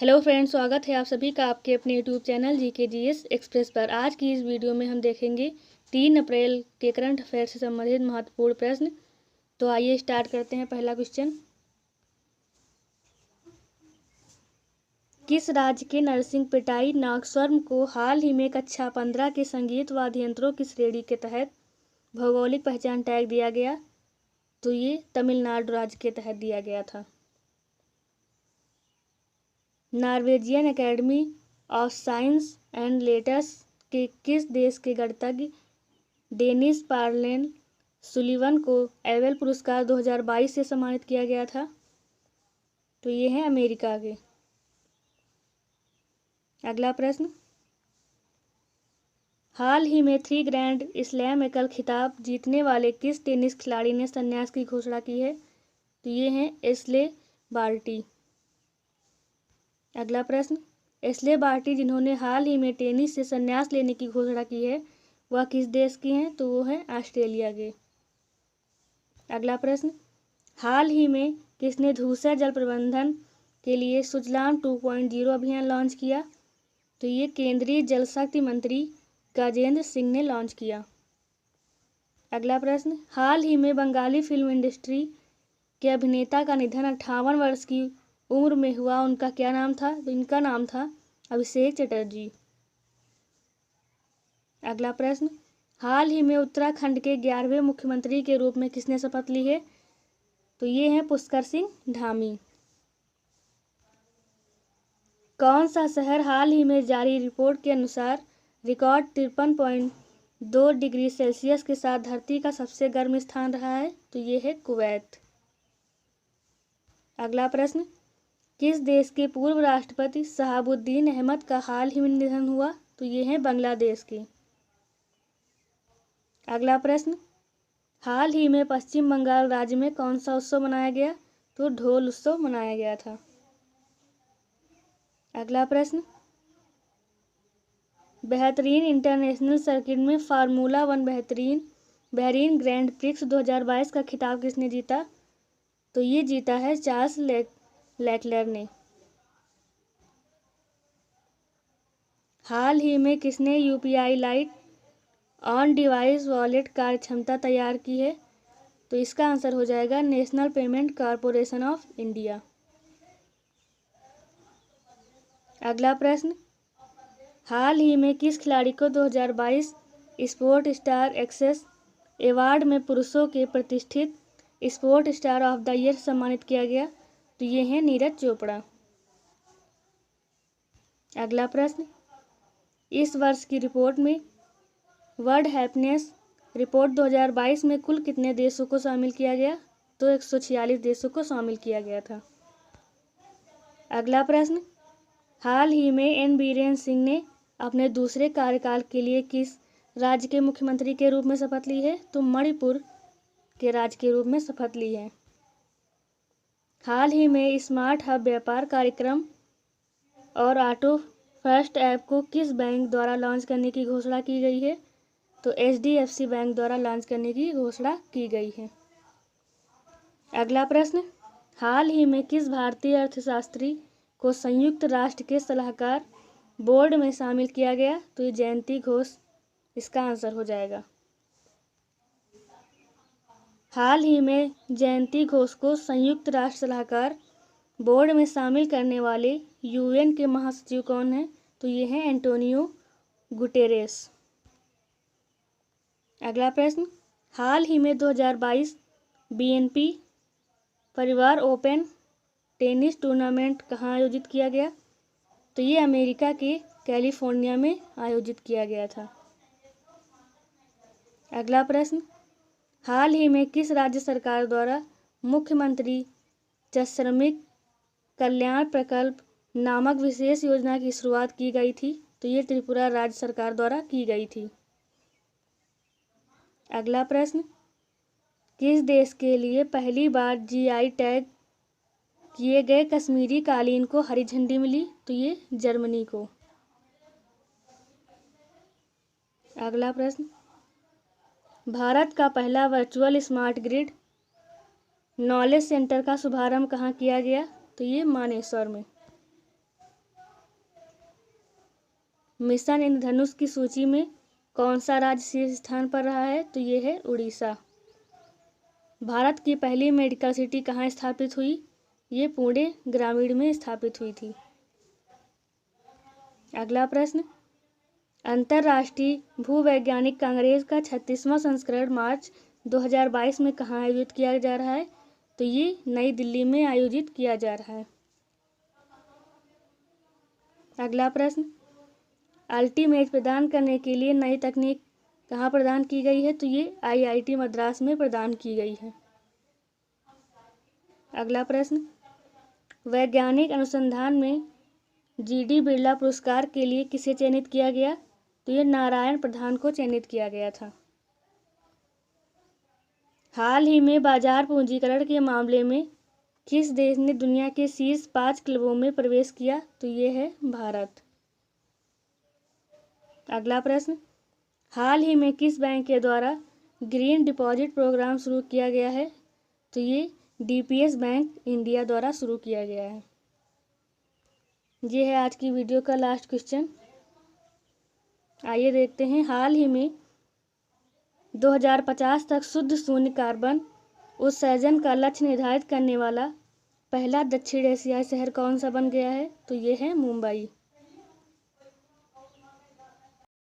Hello friends, स्वागत है आप सभी का आपके अपने यूट्यूब चैनल GKGS एक्सप्रेस पर। आज की इस वीडियो में हम देखेंगे 3 अप्रैल के करंट अफेयर से संबंधित महत्वपूर्ण प्रश्न। तो आइए स्टार्ट करते हैं। पहला क्वेश्चन, किस राज्य के नरसिंह पिटाई नागस्वरम को हाल ही में कक्षा 15 के संगीत वाद्य यंत्रों की श्रेणी के तहत भौगोलिक पहचान टैग दिया गया? तो ये तमिलनाडु राज्य के तहत दिया गया था। Norwegian academy of science and letters के किस देश के गणितज्ञ डेनिस पार्लेन सुलिवन को एबेल पुरस्कार 2022 से सम्मानित किया गया था? तो ये है अमेरिका के। अगला प्रश्न, हाल ही में 3 ग्रैंड स्लैम एकल खिताब जीतने वाले किस टेनिस खिलाड़ी ने संन्यास की घोषणा की है? तो ये हैं एशले बार्टी। अगला प्रश्न, एशले बार्टी जिन्होंने हाल ही में टेनिस से संन्यास लेने की घोषणा की है, वह किस देश की हैं? तो वो है ऑस्ट्रेलिया के। अगला प्रश्न, हाल ही में किसने धूसर जल प्रबंधन के लिए सुजलाम 2.0 अभियान लॉन्च किया? तो ये केंद्रीय जल शक्ति मंत्री गजेंद्र सिंह ने लॉन्च किया। अगला प्रश्न, हाल ही में बंगाली फिल्म इंडस्ट्री के अभिनेता का निधन 58 वर्ष की उम्र में हुआ, उनका क्या नाम था? तो इनका नाम था अभिषेक चटर्जी। अगला प्रश्न, हाल ही में उत्तराखंड के 11वें मुख्यमंत्री के रूप में किसने शपथ ली है? तो ये हैं पुष्कर सिंह धामी। कौन सा शहर हाल ही में जारी रिपोर्ट के अनुसार रिकॉर्ड 53.2 डिग्री सेल्सियस के साथ धरती का सबसे गर्म स्थान रहा है? तो ये है कुवैत। अगला प्रश्न, किस देश के पूर्व राष्ट्रपति शहाबुद्दीन अहमद का हाल ही में निधन हुआ? तो ये है बांग्लादेश के। अगला प्रश्न, हाल ही में पश्चिम बंगाल राज्य में कौन सा उत्सव मनाया गया? तो ढोल उत्सव मनाया गया था। अगला प्रश्न, बेहतरीन इंटरनेशनल सर्किट में फार्मूला 1 बहरीन ग्रैंड प्रिक्स 2022 का खिताब किसने जीता? तो ये जीता है चार्ल्स लेक्लर ने। हाल ही में किसने UPI light on device wallet कार्यक्षमता तैयार की है? तो इसका आंसर हो जाएगा national payment corporation of India. अगला प्रश्न, हाल ही में किस खिलाड़ी को 2022 स्पोर्ट स्टार एक्सेस अवार्ड में पुरुषों के प्रतिष्ठित sport star of the year सम्मानित किया गया? तो ये हैं नीरज चोपड़ा। अगला प्रश्न, इस वर्ष की रिपोर्ट में वर्ल्ड हैप्पीनेस रिपोर्ट 2022 में कुल कितने देशों को शामिल किया गया? तो 146 देशों को शामिल किया गया था। अगला प्रश्न, हाल ही में एन बीरेन सिंह ने अपने दूसरे कार्यकाल के लिए किस राज्य के मुख्यमंत्री के रूप में शपथ ली है? तो मणिपुर के राज्य के रूप में शपथ ली है। हाल ही में स्मार्ट हब व्यापार कार्यक्रम और ऑटो फर्स्ट ऐप को किस बैंक द्वारा लॉन्च करने की घोषणा की गई है? तो HDFC बैंक द्वारा लॉन्च करने की घोषणा की गई है। अगला प्रश्न, हाल ही में किस भारतीय अर्थशास्त्री को संयुक्त राष्ट्र के सलाहकार बोर्ड में शामिल किया गया? तो ये जयंती घोष इसका आंसर हो जाएगा। हाल ही में जयंती घोष को संयुक्त राष्ट्र सलाहकार बोर्ड में शामिल करने वाले UN के महासचिव कौन हैं? तो ये हैं एंटोनियो गुटेरेस। अगला प्रश्न, हाल ही में 2022 BNP परिवार ओपन टेनिस टूर्नामेंट कहाँ आयोजित किया गया? तो ये अमेरिका के कैलिफोर्निया में आयोजित किया गया था। अगला प्रश्न, हाल ही में किस राज्य सरकार द्वारा मुख्यमंत्री श्रमिक कल्याण प्रकल्प नामक विशेष योजना की शुरुआत की गई थी? तो ये त्रिपुरा राज्य सरकार द्वारा की गई थी। अगला प्रश्न, किस देश के लिए पहली बार GI टैग किए गए कश्मीरी कालीन को हरी झंडी मिली? तो ये जर्मनी को। अगला प्रश्न, भारत का पहला virtual smart grid knowledge centre का शुभारंभ कहाँ किया गया? तो ये मानेसर में। मिशन इंद्रधनुष की सूची में कौन सा राज्य शीर्ष स्थान पर रहा है? तो ये है उड़ीसा। भारत की पहली मेडिकल सिटी कहाँ स्थापित हुई? ये पुणे ग्रामीण में स्थापित हुई थी। अगला प्रश्न, अंतर्राष्ट्रीय भूवैज्ञानिक कांग्रेस का 36वां संस्करण मार्च 2022 में कहाँ आयोजित किया जा रहा है? तो ये नई दिल्ली में आयोजित किया जा रहा है। अगला प्रश्न, अल्टीमेट प्रदान करने के लिए नई तकनीक कहाँ प्रदान की गई है? तो ये IIT मद्रास में प्रदान की गई है। अगला प्रश्न, वैज्ञानिक अनुसंधान में GD बिरला पुरस्कार के लिए किसे चयनित किया गया? तो ये नारायण प्रधान को चयनित किया गया था। हाल ही में बाजार पूंजीकरण के मामले में किस देश ने दुनिया के शीर्ष 5 क्लबों में प्रवेश किया? तो ये है भारत। अगला प्रश्न, हाल ही में किस बैंक के द्वारा ग्रीन डिपॉजिट प्रोग्राम शुरू किया गया है? तो ये DPS बैंक इंडिया द्वारा शुरू किया गया है। ये है आज की वीडियो का लास्ट क्वेश्चन। आइए देखते हैं, हाल ही में 2050 तक शुद्ध शून्य कार्बन उत्सर्जन का लक्ष्य निर्धारित करने वाला पहला दक्षिण एशियाई शहर कौन सा बन गया है? तो ये है मुंबई।